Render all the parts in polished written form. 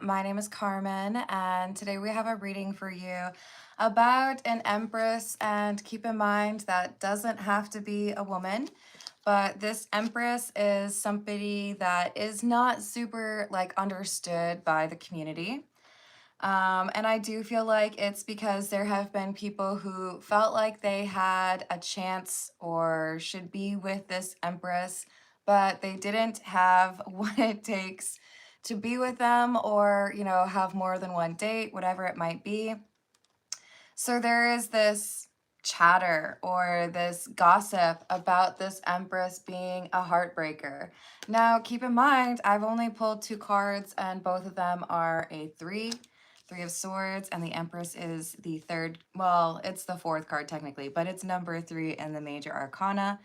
My name is Carmen, and today we have a reading for you about an empress. And keep in mind that doesn't have to be a woman, but this empress is somebody that is not super understood by the community. And I do feel like it's because there have been people who felt like they had a chance or should be with this empress, but they didn't have what it takes to be with them or, have more than one date, whatever it might be. So there is this chatter or this gossip about this empress being a heartbreaker. Now, keep in mind, I've only pulled two cards and both of them are a Three of Swords, and the Empress is the third. Well, it's the fourth card technically, but it's number 3 in the major arcana.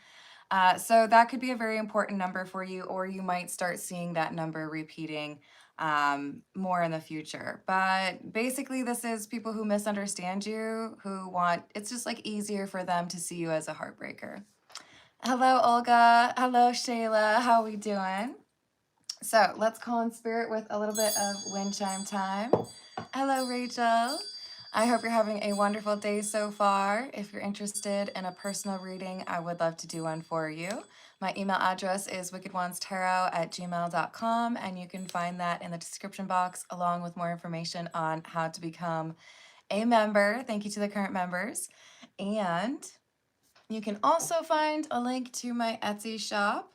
So that could be a very important number for you, or you might start seeing that number repeating more in the future. But basically, this is people who misunderstand you, who want, it's just like easier for them to see you as a heartbreaker. Hello, Olga. Hello, Shayla. How are we doing? So let's call in spirit with a little bit of wind chime time. Hello, Rachel. I hope you're having a wonderful day so far. If you're interested in a personal reading, I would love to do one for you. My email address is wickedonestarot@gmail.com, and you can find that in the description box along with more information on how to become a member. Thank you to the current members. And you can also find a link to my Etsy shop.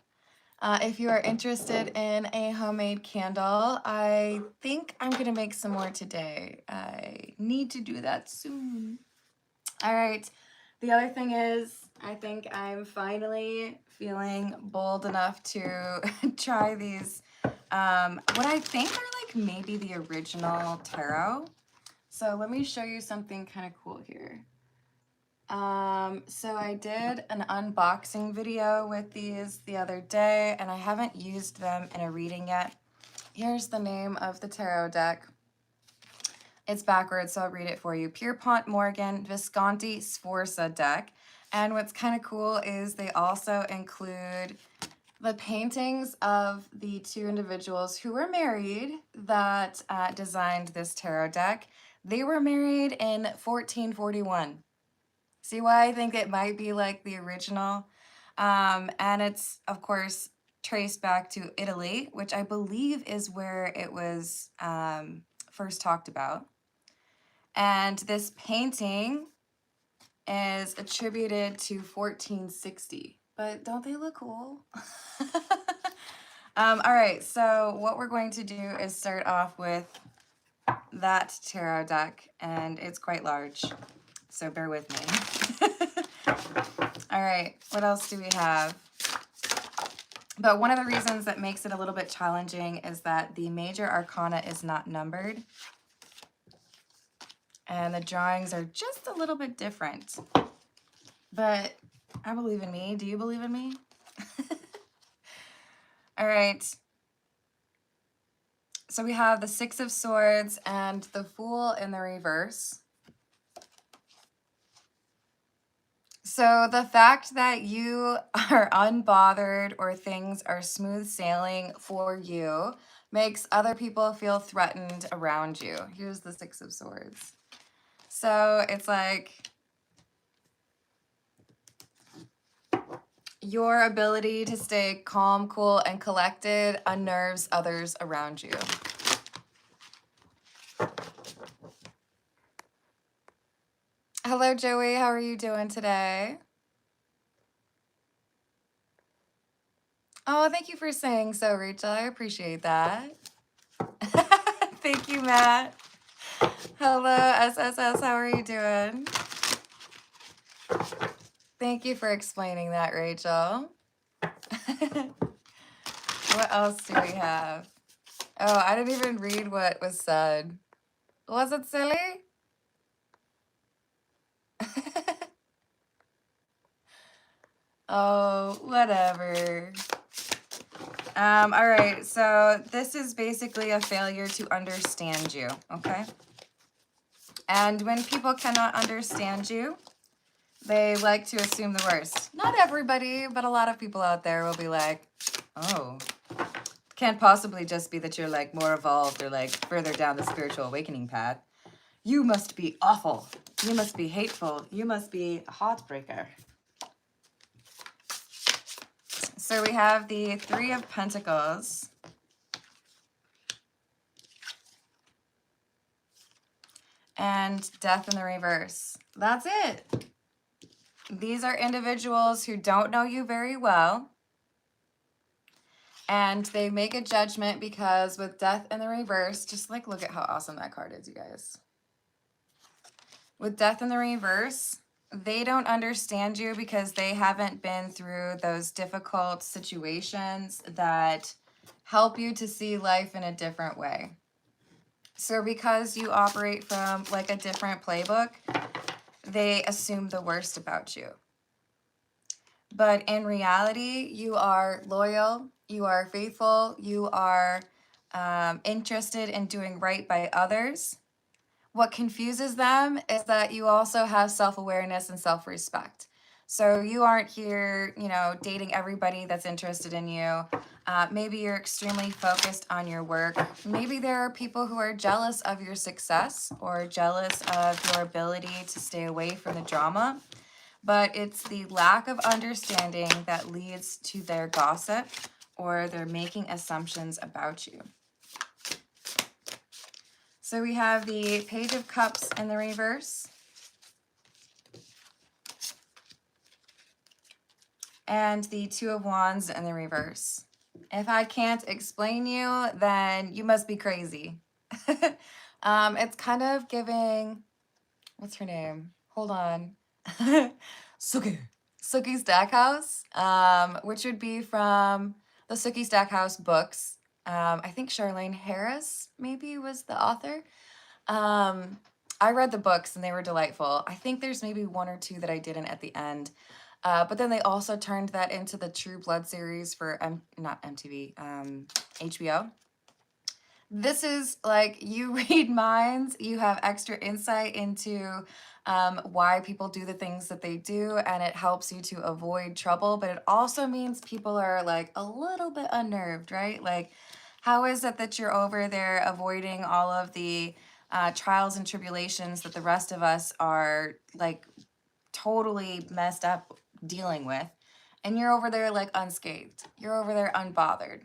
If you are interested in a homemade candle, I think I'm going to make some more today. I need to do that soon. All right. The other thing is, I think I'm finally feeling bold enough to try these, what I think are like maybe the original tarot. So let me show you something kind of cool here. So I did an unboxing video with these the other day, and I haven't used them in a reading yet. Here's the name of the tarot deck. It's backwards, so I'll read it for you. Pierpont Morgan Visconti Sforza deck. And what's kind of cool is they also include the paintings of the two individuals who were married that designed this tarot deck. They were married in 1441. See why I think it might be like the original? And it's, of course, traced back to Italy, which I believe is where it was first talked about. And this painting is attributed to 1460. But don't they look cool? All right, so what we're going to do is start off with that tarot deck, and it's quite large. So bear with me. All right, what else do we have? But one of the reasons that makes it a little bit challenging is that the major arcana is not numbered. And the drawings are just a little bit different. But I believe in me. Do you believe in me? All right. So we have the Six of Swords and the Fool in the reverse. So the fact that you are unbothered or things are smooth sailing for you makes other people feel threatened around you. Here's the Six of Swords. So it's like your ability to stay calm, cool, and collected unnerves others around you. Hello, Joey. How are you doing today? Oh, thank you for saying so, Rachel. I appreciate that. Thank you, Matt. Hello, SSS. How are you doing? Thank you for explaining that, Rachel. What else do we have? Oh, I didn't even read what was said. Was it silly? Oh, whatever. All right, so this is basically a failure to understand you, okay? And when people cannot understand you, they like to assume the worst. Not everybody, but a lot of people out there will be like, oh, Can't possibly just be that you're like more evolved or like further down the spiritual awakening path. You must be awful. You must be hateful. You must be a heartbreaker. So we have the Three of Pentacles. And Death in the reverse. That's it. These are individuals who don't know you very well. And they make a judgment because with Death in the reverse, just like look at how awesome that card is, you guys. With Death in the reverse, they don't understand you because they haven't been through those difficult situations that help you to see life in a different way. So because you operate from like a different playbook, they assume the worst about you. But in reality, you are loyal, you are faithful, you are interested in doing right by others. What confuses them is that you also have self-awareness and self-respect. So you aren't here, you know, dating everybody that's interested in you. Maybe you're extremely focused on your work. Maybe there are people who are jealous of your success or jealous of your ability to stay away from the drama. But it's the lack of understanding that leads to their gossip or they're making assumptions about you. So we have the Page of Cups in the reverse. And the Two of Wands in the reverse. If I can't explain you, then you must be crazy. It's kind of giving, what's her name? Hold on. Suki. Suki Stackhouse, which would be from the Suki Stackhouse books. I think Charlene Harris maybe was the author. I read the books and they were delightful. I think there's maybe one or two that I didn't at the end. But then they also turned that into the True Blood series for, not MTV, HBO. This is like, you read minds, you have extra insight into why people do the things that they do, and it helps you to avoid trouble, but it also means people are like a little bit unnerved, right? Like, how is it that you're over there avoiding all of the trials and tribulations that the rest of us are like totally messed up dealing with, and you're over there like unscathed, you're over there unbothered?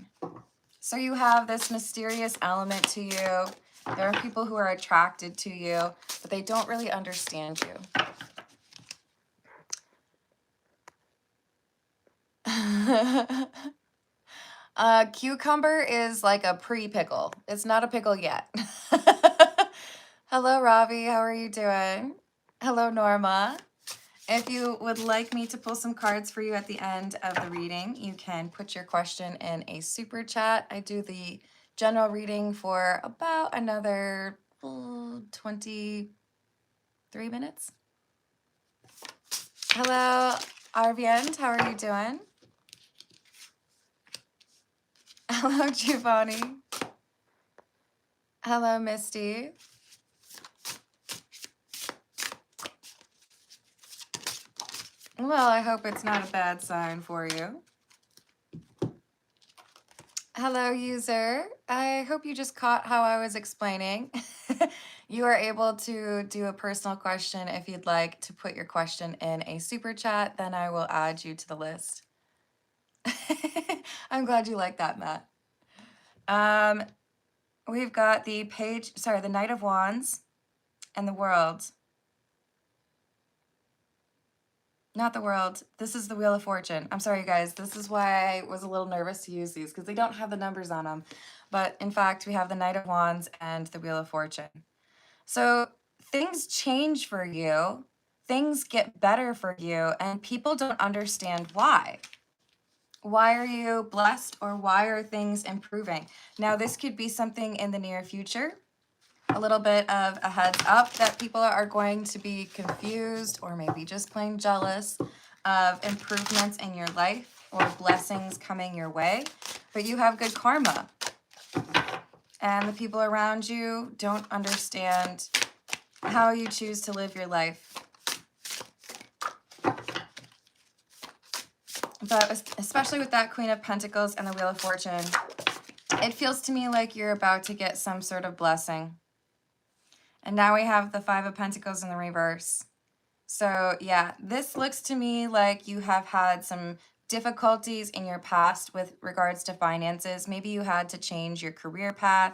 So you have this mysterious element to you. There are people who are attracted to you, but they don't really understand you. Cucumber is like a pre-pickle. It's not a pickle yet. Hello, Ravi. How are you doing? Hello, Norma. If you would like me to pull some cards for you at the end of the reading, you can put your question in a super chat. I do the general reading for about another 23 minutes. Hello, Arvind. How are you doing? Hello, Giovanni. Hello, Misty. Well, I hope it's not a bad sign for you. Hello, user. I hope you just caught how I was explaining. You are able to do a personal question if you'd like to put your question in a super chat, then I will add you to the list. I'm glad you like that, Matt. We've got the the Knight of Wands and the World. Not the World. This is the Wheel of Fortune. I'm sorry, guys. This is why I was a little nervous to use these, because they don't have the numbers on them. But in fact, we have the Knight of Wands and the Wheel of Fortune. So things change for you. Things get better for you, and people don't understand why. Why are you blessed, or why are things improving? Now, this could be something in the near future. A little bit of a heads up that people are going to be confused or maybe just plain jealous of improvements in your life or blessings coming your way, but you have good karma. And the people around you don't understand how you choose to live your life. But especially with that Queen of Pentacles and the Wheel of Fortune, It feels to me like you're about to get some sort of blessing. And now we have the Five of Pentacles in the reverse. So yeah, this looks to me like you have had some difficulties in your past with regards to finances. Maybe you had to change your career path.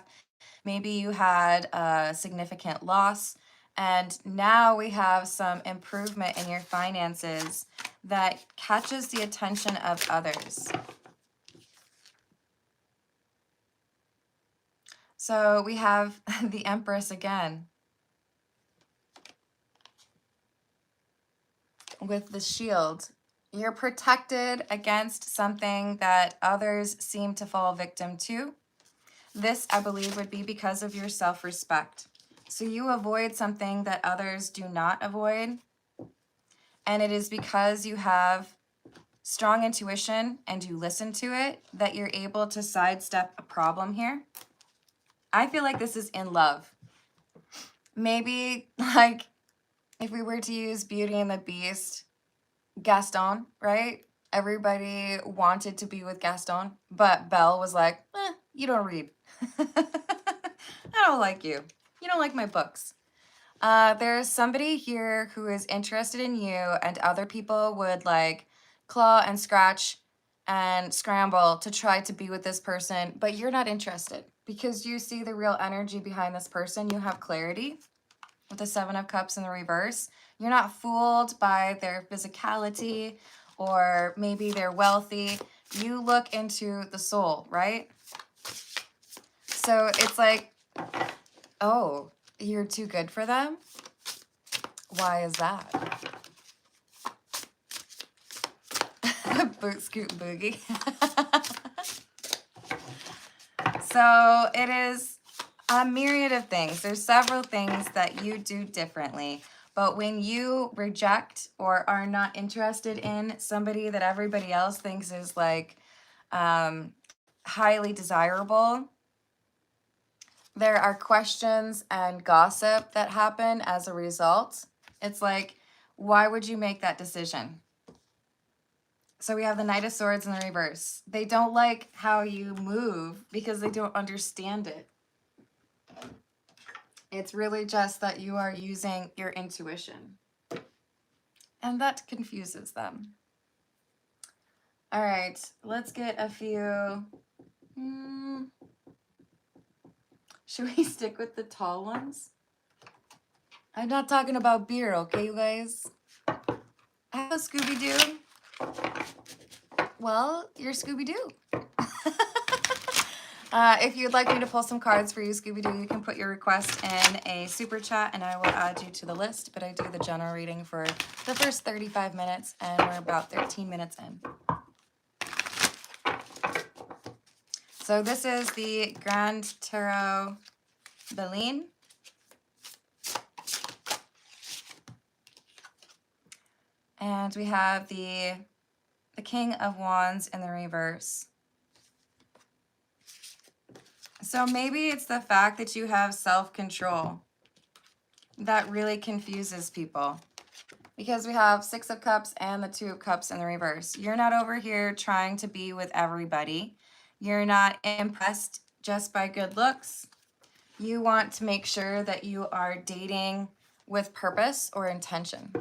Maybe you had a significant loss. And now we have some improvement in your finances that catches the attention of others. So we have the Empress again with the shield. You're protected against something that others seem to fall victim to. This, I believe, would be because of your self-respect. So you avoid something that others do not avoid. And it is because you have strong intuition and you listen to it that you're able to sidestep a problem here. I feel like this is in love. Maybe like if we were to use Beauty and the Beast, Gaston, right? Everybody wanted to be with Gaston, but Belle was like, you don't read. I don't like you. You don't like my books. There's somebody here who is interested in you, and other people would like claw and scratch and scramble to try to be with this person, but you're not interested because you see the real energy behind this person. You have clarity with the Seven of Cups in the reverse. You're not fooled by their physicality or maybe they're wealthy. You look into the soul, right? So it's like, oh, you're too good for them? Why is that? Boot scoot boogie. So it is a myriad of things. There's several things that you do differently. But when you reject or are not interested in somebody that everybody else thinks is like highly desirable, there are questions and gossip that happen as a result. It's like, why would you make that decision? So we have the Knight of Swords in the reverse. They don't like how you move because they don't understand it. It's really just that you are using your intuition. And that confuses them. All right, let's get a few. Should we stick with the tall ones? I'm not talking about beer, okay, you guys? Hello, Scooby-Doo. Well, you're Scooby-Doo. If you'd like me to pull some cards for you, Scooby-Doo, you can put your request in a super chat and I will add you to the list. But I do the general reading for the first 35 minutes and we're about 13 minutes in. So this is the Grand Tarot Beline. And we have the King of Wands in the reverse. So maybe it's the fact that you have self-control that really confuses people. Because we have Six of Cups and the Two of Cups in the reverse. You're not over here trying to be with everybody. You're not impressed just by good looks. You want to make sure that you are dating with purpose or intention.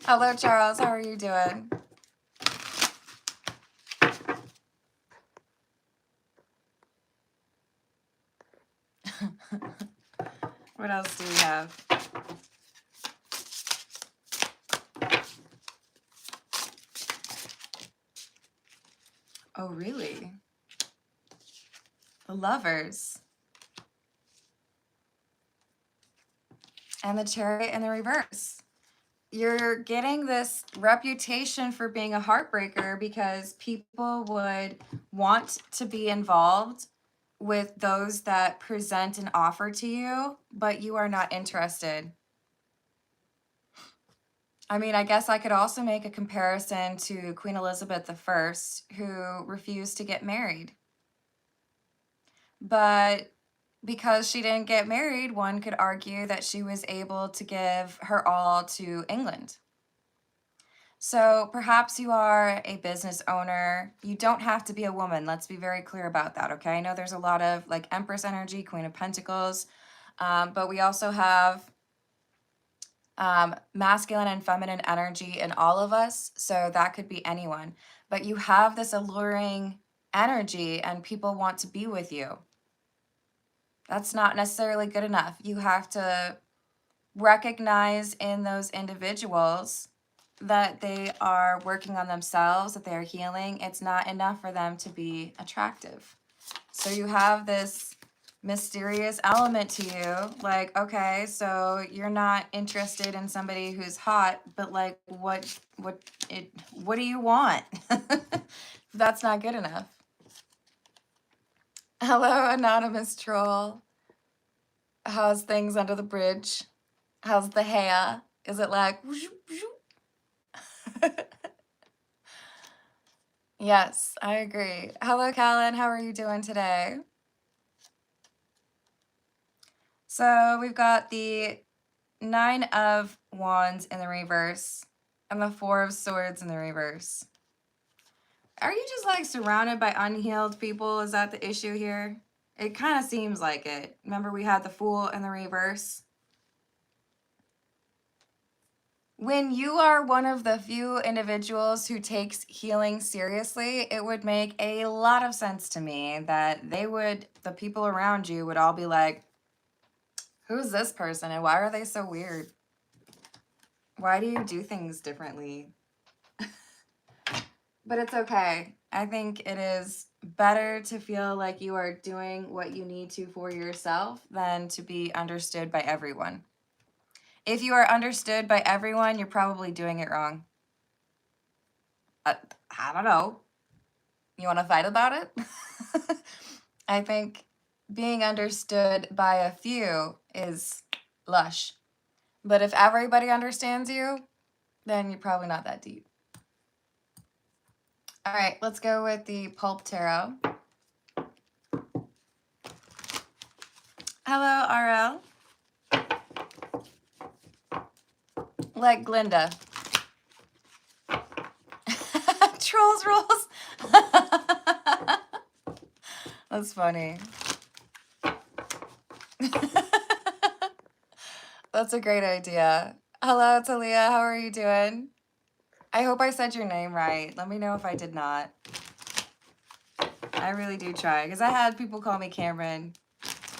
Hello, Charles. How are you doing? What else do we have? Oh, really? The Lovers. And the Chariot in the reverse. You're getting this reputation for being a heartbreaker because people would want to be involved with those that present an offer to you, but you are not interested. I mean, I guess I could also make a comparison to Queen Elizabeth I, who refused to get married. But because she didn't get married, one could argue that she was able to give her all to England. So perhaps you are a business owner. You don't have to be a woman. Let's be very clear about that, okay? I know there's a lot of like Empress energy, Queen of Pentacles, but we also have masculine and feminine energy in all of us. So that could be anyone. But you have this alluring energy and people want to be with you. That's not necessarily good enough. You have to recognize in those individuals that they are working on themselves, that they're healing. It's not enough for them to be attractive. So you have this mysterious element to you, like, okay, so you're not interested in somebody who's hot, but like what do you want? That's not good enough. Hello, anonymous troll. How's things under the bridge? How's the hair? Is it like Yes, I agree. Hello, Callan. How are you doing today? So we've got the 9 of Wands in the reverse and the 4 of Swords in the reverse. Are you just like surrounded by unhealed people? Is that the issue here? It kind of seems like it. Remember we had the Fool in the reverse? When you are one of the few individuals who takes healing seriously, it would make a lot of sense to me that the people around you would all be like, who's this person and why are they so weird? Why do you do things differently? But it's okay. I think it is better to feel like you are doing what you need to for yourself than to be understood by everyone. If you are understood by everyone, you're probably doing it wrong. I don't know. You want to fight about it? I think being understood by a few is lush. But if everybody understands you, then you're probably not that deep. All right, let's go with the Pulp Tarot. Hello, RL. Like Glinda. Trolls rolls. That's funny. That's a great idea. Hello, Talia. How are you doing? I hope I said your name right. Let me know if I did not. I really do try, because I had people call me Cameron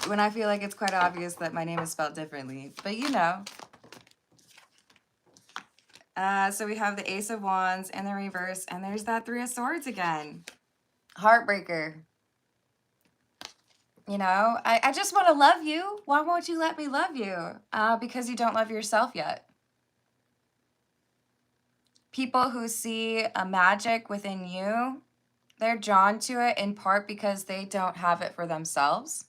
when I feel like it's quite obvious that my name is spelled differently. But you know. So we have the Ace of Wands in the reverse, and there's that 3 of Swords again. Heartbreaker. You know, I just want to love you. Why won't you let me love you? Because you don't love yourself yet. People who see a magic within you, they're drawn to it in part because they don't have it for themselves.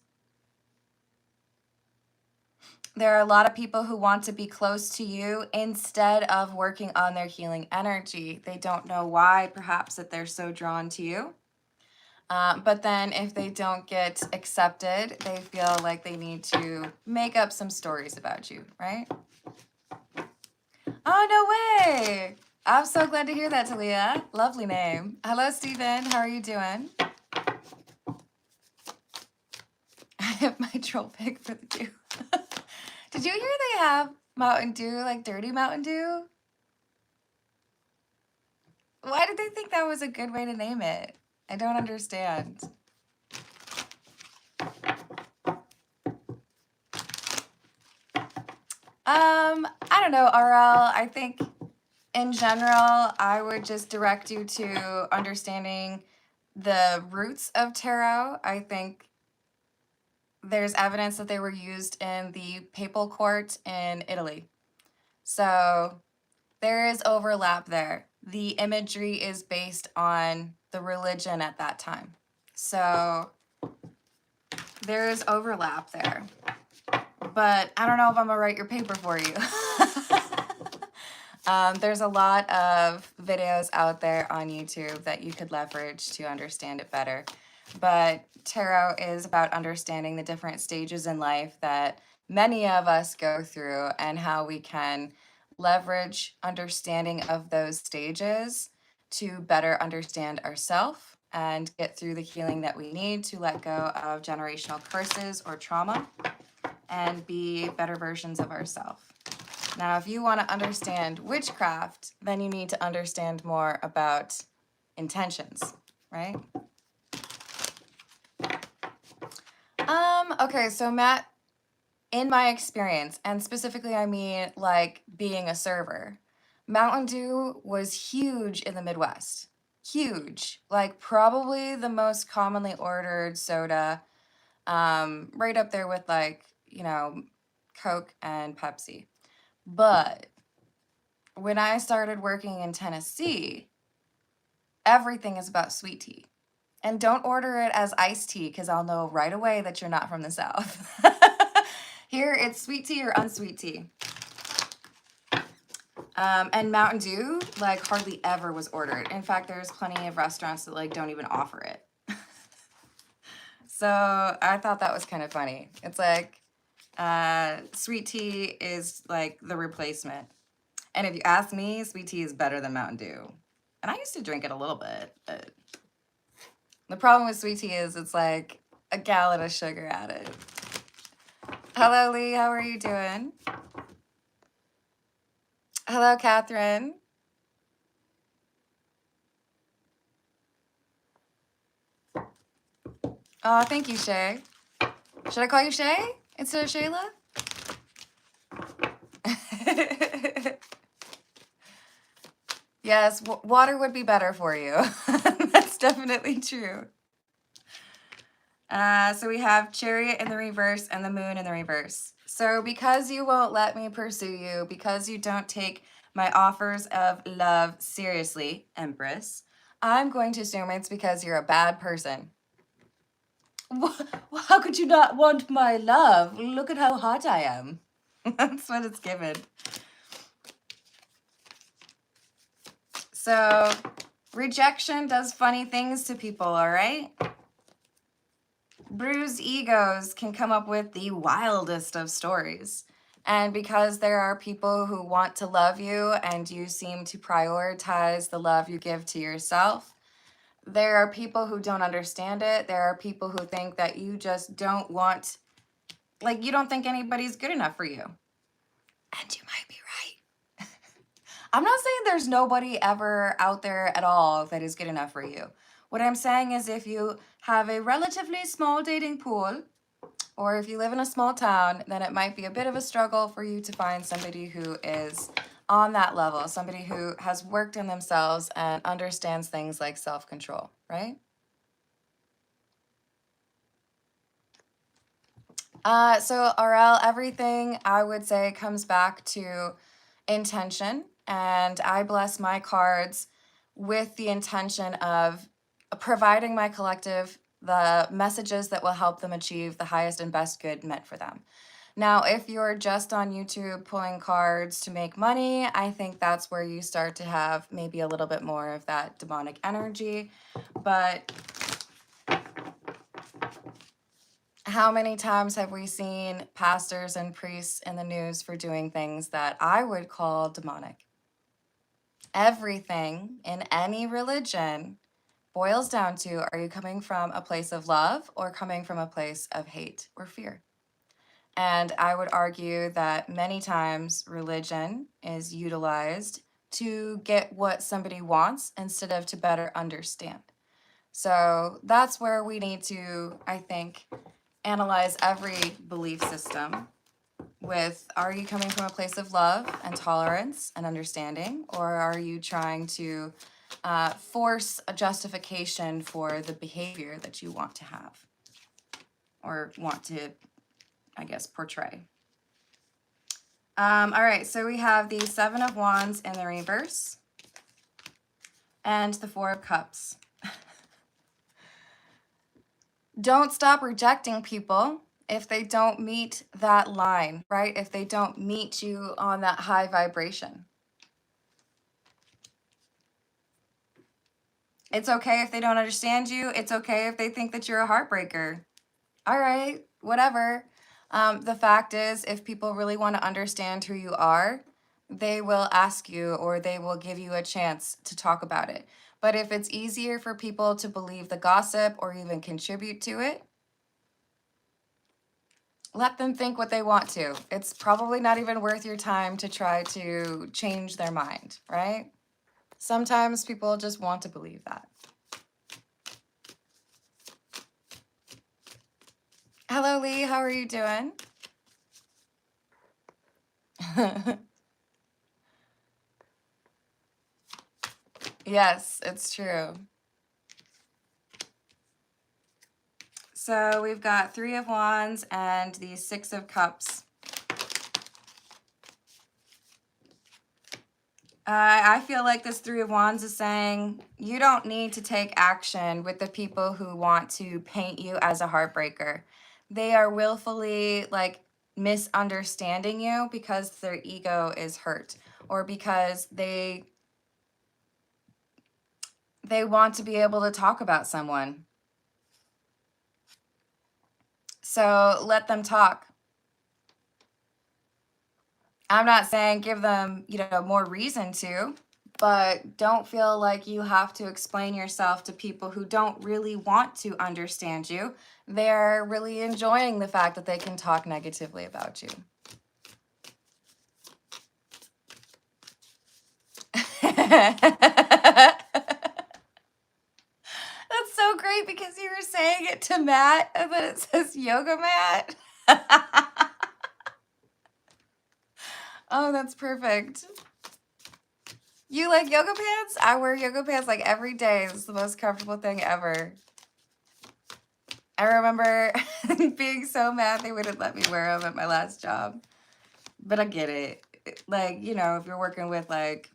There are a lot of people who want to be close to you instead of working on their healing energy. They don't know why, perhaps, that they're so drawn to you. But then if they don't get accepted, they feel like they need to make up some stories about you, right? Oh, no way! I'm so glad to hear that, Talia. Lovely name. Hello, Steven. How are you doing? I have my troll pick for the dew. Did you hear they have Mountain Dew, like dirty Mountain Dew? Why did they think that was a good way to name it? I don't understand. I don't know, RL. I think in general, I would just direct you to understanding the roots of tarot. I think there's evidence that they were used in the papal court in Italy. So there is overlap there. The imagery is based on the religion at that time. So there is overlap there. But I don't know if I'm gonna write your paper for you. There's a lot of videos out there on YouTube that you could leverage to understand it better. but tarot is about understanding the different stages in life that many of us go through and how we can leverage understanding of those stages to better understand ourselves and get through the healing that we need to let go of generational curses or trauma and be better versions of ourselves. Now, if you want to understand witchcraft, then you need to understand more about intentions, right? Okay, so Matt, in my experience, and specifically I mean like being a server, Mountain Dew was huge in the Midwest. Huge. Like probably the most commonly ordered soda, right up there with like, Coke and Pepsi. But when I started working in Tennessee, everything is about sweet tea. And don't order it as iced tea because I'll know right away that you're not from the South. Here, it's sweet tea or unsweet tea. And Mountain Dew, like, hardly ever was ordered. In fact, there's plenty of restaurants that, like, don't even offer it. So I thought that was kind of funny. It's like, sweet tea is, like, the replacement. And if you ask me, sweet tea is better than Mountain Dew. And I used to drink it a little bit, but the problem with sweet tea is it's like a gallon of sugar added. Hello, Lee. How are you doing? Hello, Catherine. Oh, thank you, Shay. Should I call you Shay instead of Shayla? Yes, water would be better for you. That's definitely true. So we have Chariot in the reverse and the Moon in the reverse. So because you won't let me pursue you, because you don't take my offers of love seriously, Empress, I'm going to assume it's because you're a bad person. How could you not want my love? Look at how hot I am. That's what it's given. So rejection does funny things to people, all right? Bruised egos can come up with the wildest of stories. And because there are people who want to love you and you seem to prioritize the love you give to yourself, there are people who don't understand it. There are people who think that you just don't want, like, you don't think anybody's good enough for you. And you might be right. I'm not saying there's nobody ever out there at all that is good enough for you. What I'm saying is if you have a relatively small dating pool, or if you live in a small town, then it might be a bit of a struggle for you to find somebody who is on that level, somebody who has worked in themselves and understands things like self-control, right? So Aurel, everything I would say comes back to intention, and I bless my cards with the intention of providing my collective the messages that will help them achieve the highest and best good meant for them. Now, if you're just on YouTube pulling cards to make money, I think that's where you start to have maybe a little bit more of that demonic energy. But how many times have we seen pastors and priests in the news for doing things that I would call demonic? Everything in any religion boils down to, are you coming from a place of love or coming from a place of hate or fear? And I would argue that many times religion is utilized to get what somebody wants instead of to better understand. So that's where we need to, I think, analyze every belief system with, are you coming from a place of love and tolerance and understanding, or are you trying to force a justification for the behavior that you want to have or want to, I guess, portray? All right, so we have the Seven of Wands in the reverse and the Four of Cups. Don't stop rejecting people if they don't meet that line, right? If they don't meet you on that high vibration. It's okay if they don't understand you. It's okay if they think that you're a heartbreaker. All right, whatever. The fact is, if people really want to understand who you are, they will ask you or they will give you a chance to talk about it. But if it's easier for people to believe the gossip or even contribute to it, let them think what they want to. It's probably not even worth your time to try to change their mind, right? Sometimes people just want to believe that. Hello, Lee. How are you doing? Yes, it's true. So we've got 3 of Wands and the 6 of Cups. I feel like this 3 of Wands is saying you don't need to take action with the people who want to paint you as a heartbreaker. They are willfully like misunderstanding you because their ego is hurt or because they want to be able to talk about someone. So let them talk. I'm not saying give them, more reason to, but don't feel like you have to explain yourself to people who don't really want to understand you. They're really enjoying the fact that they can talk negatively about you. That's so great because you were saying it to Matt and then it says yoga mat. Oh, that's perfect. You like yoga pants? I wear yoga pants like every day. It's the most comfortable thing ever. I remember being so mad they wouldn't let me wear them at my last job. But I get it. Like, if you're working with like,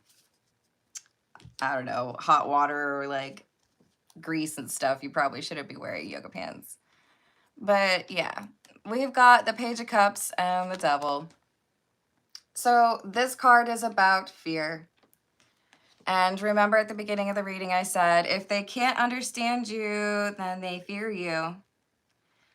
I don't know, hot water or like grease and stuff, you probably shouldn't be wearing yoga pants. But yeah, we've got the Page of Cups and the Devil. So this card is about fear. And remember at the beginning of the reading, I said, if they can't understand you, then they fear you.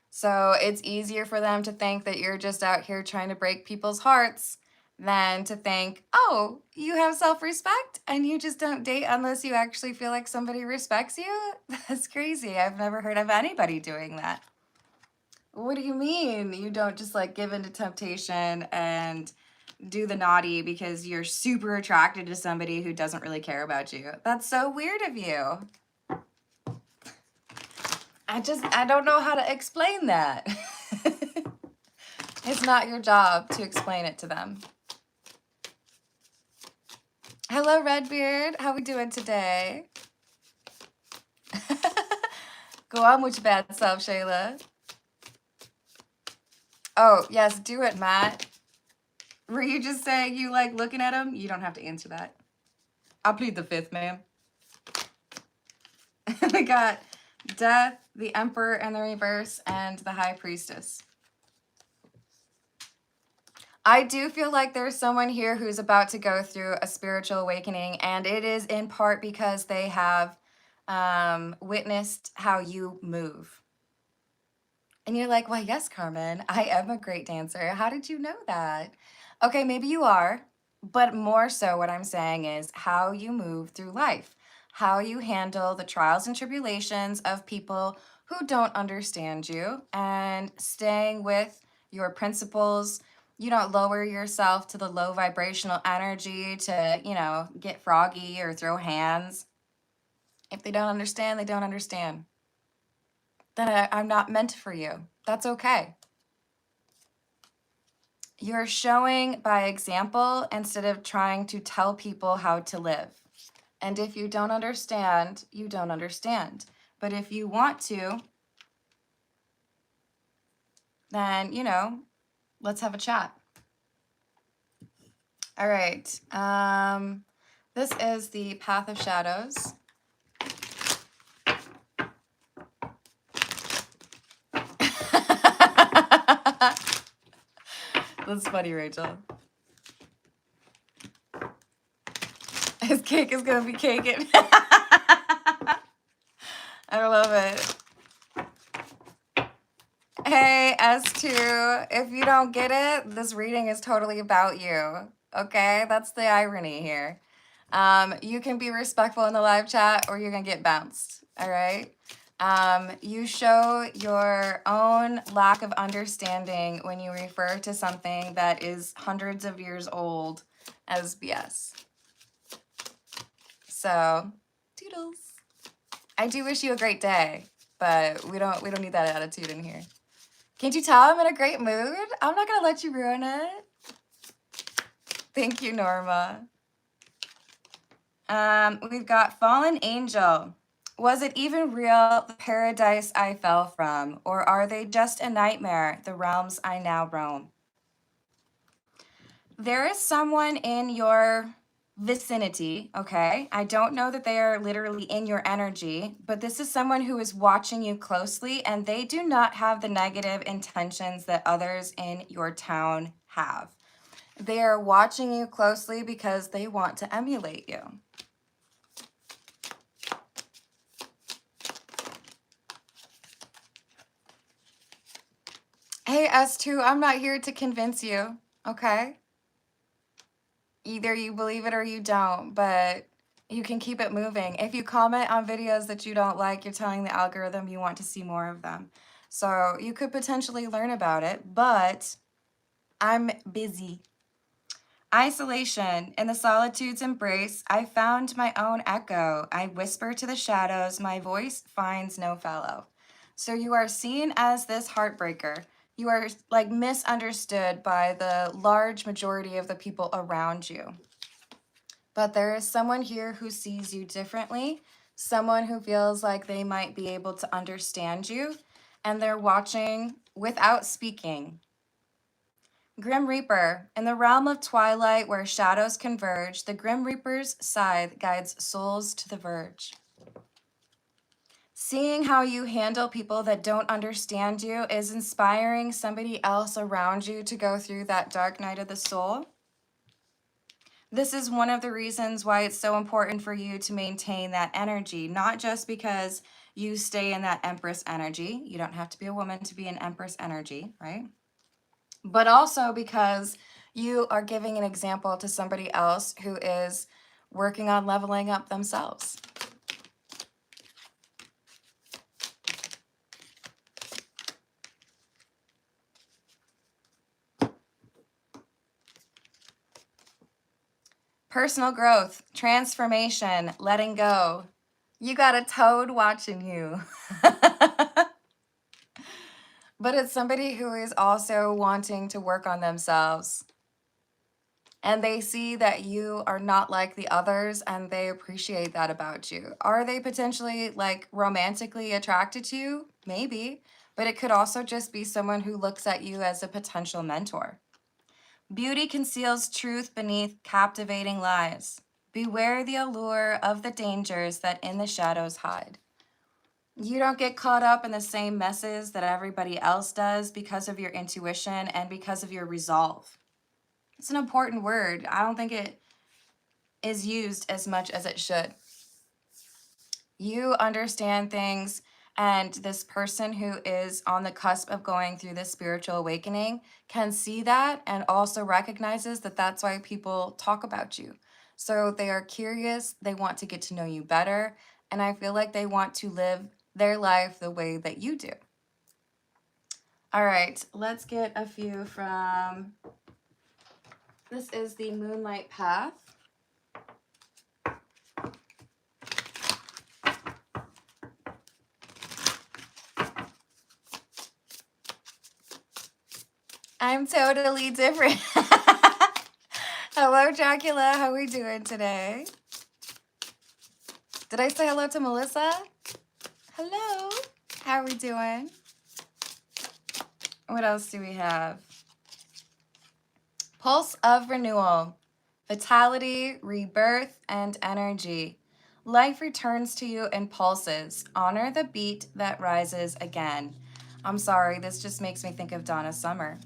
So it's easier for them to think that you're just out here trying to break people's hearts than to think, oh, you have self-respect and you just don't date unless you actually feel like somebody respects you? That's crazy. I've never heard of anybody doing that. What do you mean? You don't just like give in to temptation and do the naughty because you're super attracted to somebody who doesn't really care about you. That's so weird of you. I don't know how to explain that. It's not your job to explain it to them. Hello, Redbeard. How we doing today? Go on with your bad self, Shayla. Oh, yes, do it, Matt. Were you just saying you like looking at him? You don't have to answer that. I'll plead the 5th, ma'am. We got Death, the Emperor in the reverse, and the High Priestess. I do feel like there's someone here who's about to go through a spiritual awakening, and it is in part because they have witnessed how you move. And you're like, well, yes, Carmen, I am a great dancer. How did you know that? Okay, maybe you are, but more so what I'm saying is how you move through life, how you handle the trials and tribulations of people who don't understand you, and staying with your principles. You don't lower yourself to the low vibrational energy to, get froggy or throw hands. If they don't understand, they don't understand. Then I'm not meant for you. That's okay. You're showing by example instead of trying to tell people how to live. And if you don't understand, you don't understand. But if you want to, then, let's have a chat. All right. This is the Path of Shadows. That's funny, Rachel. His cake is gonna be caking. I love it. Hey, S2, if you don't get it, this reading is totally about you. Okay, that's the irony here. You can be respectful in the live chat or you're gonna get bounced, all right? You show your own lack of understanding when you refer to something that is hundreds of years old as BS. So, toodles. I do wish you a great day, but we don't need that attitude in here. Can't you tell I'm in a great mood? I'm not gonna let you ruin it. Thank you, Norma. We've got Fallen Angel. Was it even real, the paradise I fell from? Or are they just a nightmare, the realms I now roam? There is someone in your vicinity, okay? I don't know that they are literally in your energy, but this is someone who is watching you closely, and they do not have the negative intentions that others in your town have. They are watching you closely because they want to emulate you. Hey, S2, I'm not here to convince you, okay? Either you believe it or you don't, but you can keep it moving. If you comment on videos that you don't like, you're telling the algorithm you want to see more of them. So you could potentially learn about it, but I'm busy. Isolation. In the solitude's embrace, I found my own echo. I whisper to the shadows, my voice finds no fellow. So you are seen as this heartbreaker. You are like misunderstood by the large majority of the people around you. But there is someone here who sees you differently, someone who feels like they might be able to understand you, and they're watching without speaking. Grim Reaper. In the realm of twilight where shadows converge, the Grim Reaper's scythe guides souls to the verge. Seeing how you handle people that don't understand you is inspiring somebody else around you to go through that dark night of the soul. This is one of the reasons why it's so important for you to maintain that energy, not just because you stay in that Empress energy. You don't have to be a woman to be in Empress energy, right? But also because you are giving an example to somebody else who is working on leveling up themselves. Personal growth, transformation, letting go. You got a toad watching you. But it's somebody who is also wanting to work on themselves. And they see that you are not like the others and they appreciate that about you. Are they potentially like romantically attracted to you? Maybe. But it could also just be someone who looks at you as a potential mentor. Beauty conceals truth beneath captivating lies. Beware the allure of the dangers that in the shadows hide. You don't get caught up in the same messes that everybody else does because of your intuition and because of your resolve. It's an important word. I don't think it is used as much as it should. You understand things, and this person who is on the cusp of going through this spiritual awakening can see that and also recognizes that that's why people talk about you. So they are curious, they want to get to know you better, and I feel like they want to live their life the way that you do. All right, let's get a few from, this is the Moonlight Path. I'm totally different. Hello, Dracula. How are we doing today? Did I say hello to Melissa? Hello. How are we doing? What else do we have? Pulse of renewal, vitality, rebirth, and energy. Life returns to you in pulses. Honor the beat that rises again. I'm sorry, this just makes me think of Donna Summer.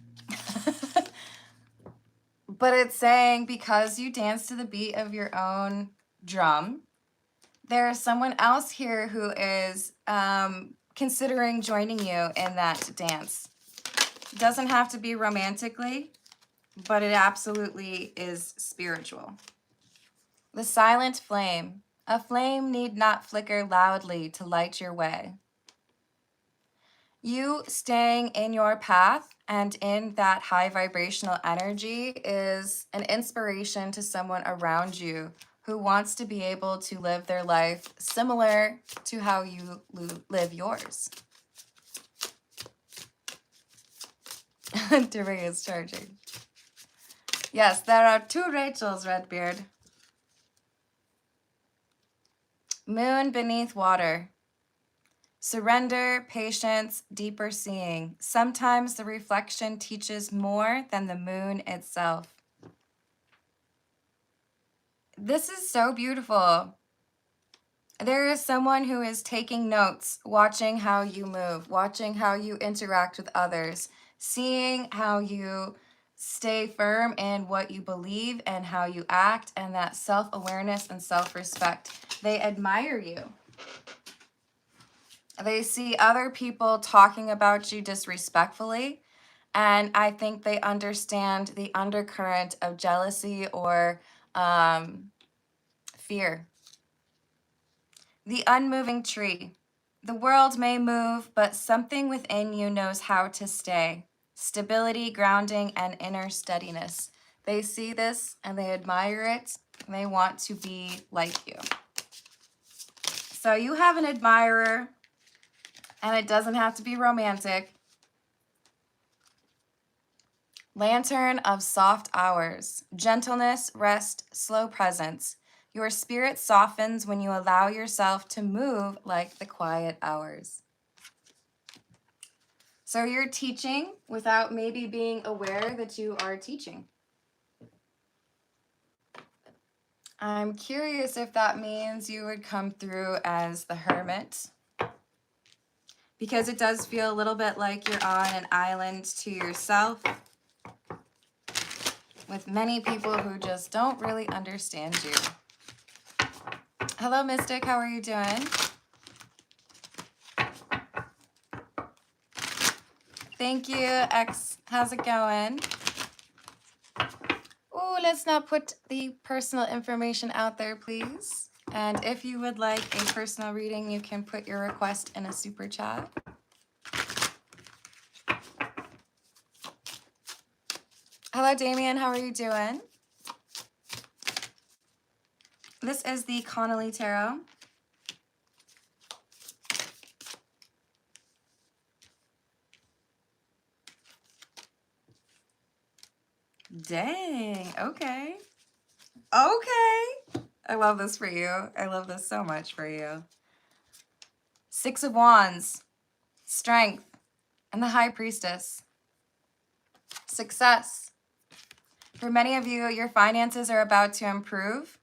But it's saying because you dance to the beat of your own drum, There's someone else here who is considering joining you in that dance. It doesn't have to be romantically, but it absolutely is spiritual. The silent flame. A flame need not flicker loudly to light your way. You staying in your path and in that high vibrational energy is an inspiration to someone around you who wants to be able to live their life similar to how you live yours. Dewey is charging. Yes, there are two Rachels, Redbeard. Moon beneath water. Surrender, patience, deeper seeing. Sometimes the reflection teaches more than the moon itself. This is so beautiful. There is someone who is taking notes, watching how you move, watching how you interact with others, seeing how you stay firm in what you believe and how you act, and that self-awareness and self-respect. They admire you. They see other people talking about you disrespectfully, and I think they understand the undercurrent of jealousy or fear. The unmoving tree. The world may move, but something within you knows how to stay. Stability, grounding, and inner steadiness. They see this and they admire it, and they want to be like you. So you have an admirer, and it doesn't have to be romantic. Lantern of soft hours. Gentleness, rest, slow presence. Your spirit softens when you allow yourself to move like the quiet hours. So you're teaching without maybe being aware that you are teaching. I'm curious if that means you would come through as the hermit, because it does feel a little bit like you're on an island to yourself with many people who just don't really understand you. Hello, Mystic. How are you doing? Thank you, X. How's it going? Oh, let's not put the personal information out there, please. And if you would like a personal reading, you can put your request in a super chat. Hello, Damien. How are you doing? This is the Connolly Tarot. Dang. Okay. Okay. I love this for you. I love this so much for you. Six of Wands, strength, and the High Priestess. Success. For many of you, your finances are about to improve.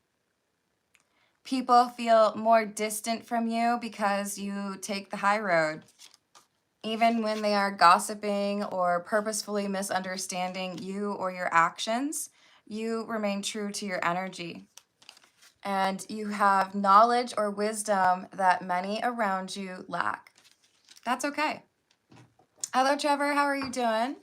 People feel more distant from you because you take the high road. Even when they are gossiping or purposefully misunderstanding you or your actions, you remain true to your energy. And you have knowledge or wisdom that many around you lack. That's okay. Hello, Trevor. How are you doing?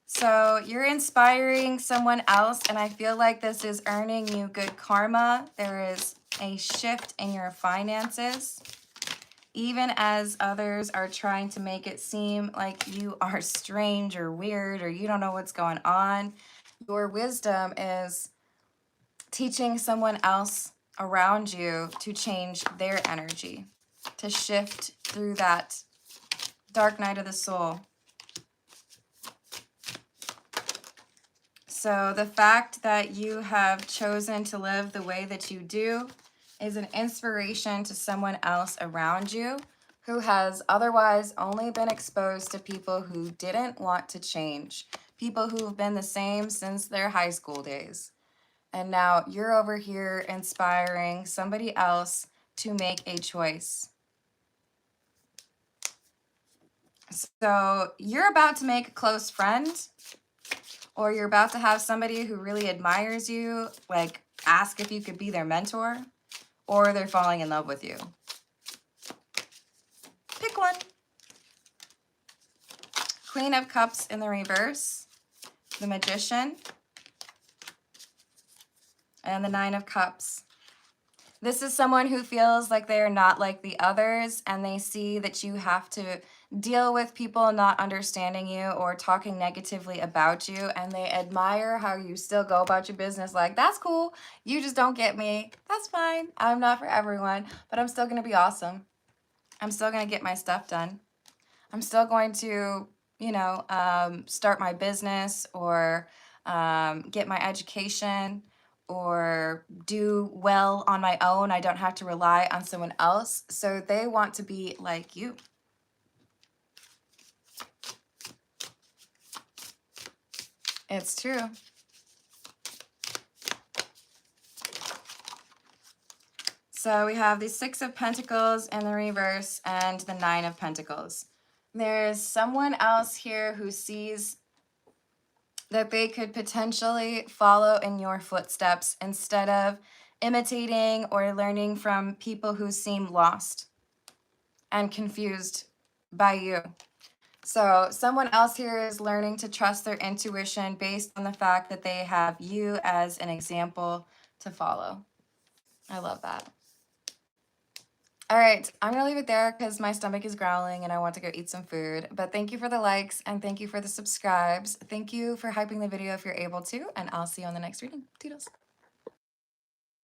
So you're inspiring someone else, and I feel like this is earning you good karma. There is a shift in your finances, even as others are trying to make it seem like you are strange or weird or you don't know what's going on. Your wisdom is teaching someone else around you to change their energy, to shift through that dark night of the soul. So the fact that you have chosen to live the way that you do is an inspiration to someone else around you who has otherwise only been exposed to people who didn't want to change, people who have been the same since their high school days. And now you're over here inspiring somebody else to make a choice. So you're about to make a close friend. or you're about to have somebody who really admires you, like ask if you could be their mentor, or they're falling in love with you. Pick one. Queen of Cups in the reverse, the Magician, and the Nine of Cups. This is someone who feels like they are not like the others, and they see that you have to deal with people not understanding you or talking negatively about you, and they admire how you still go about your business like, that's cool, you just don't get me. That's fine. I'm not for everyone, but I'm still going to be awesome. I'm still going to get my stuff done. I'm still going to, you know, start my business or get my education or do well on my own. I don't have to rely on someone else. So they want to be like you. It's true. So we have the Six of Pentacles in the reverse and the Nine of Pentacles. There's someone else here who sees that they could potentially follow in your footsteps instead of imitating or learning from people who seem lost and confused by you. So someone else here is learning to trust their intuition based on the fact that they have you as an example to follow. I love that. All right, I'm going to leave it there because my stomach is growling and I want to go eat some food. But thank you for the likes and thank you for the subscribes. Thank you for hyping the video if you're able to, and I'll see you on the next reading. Toodles.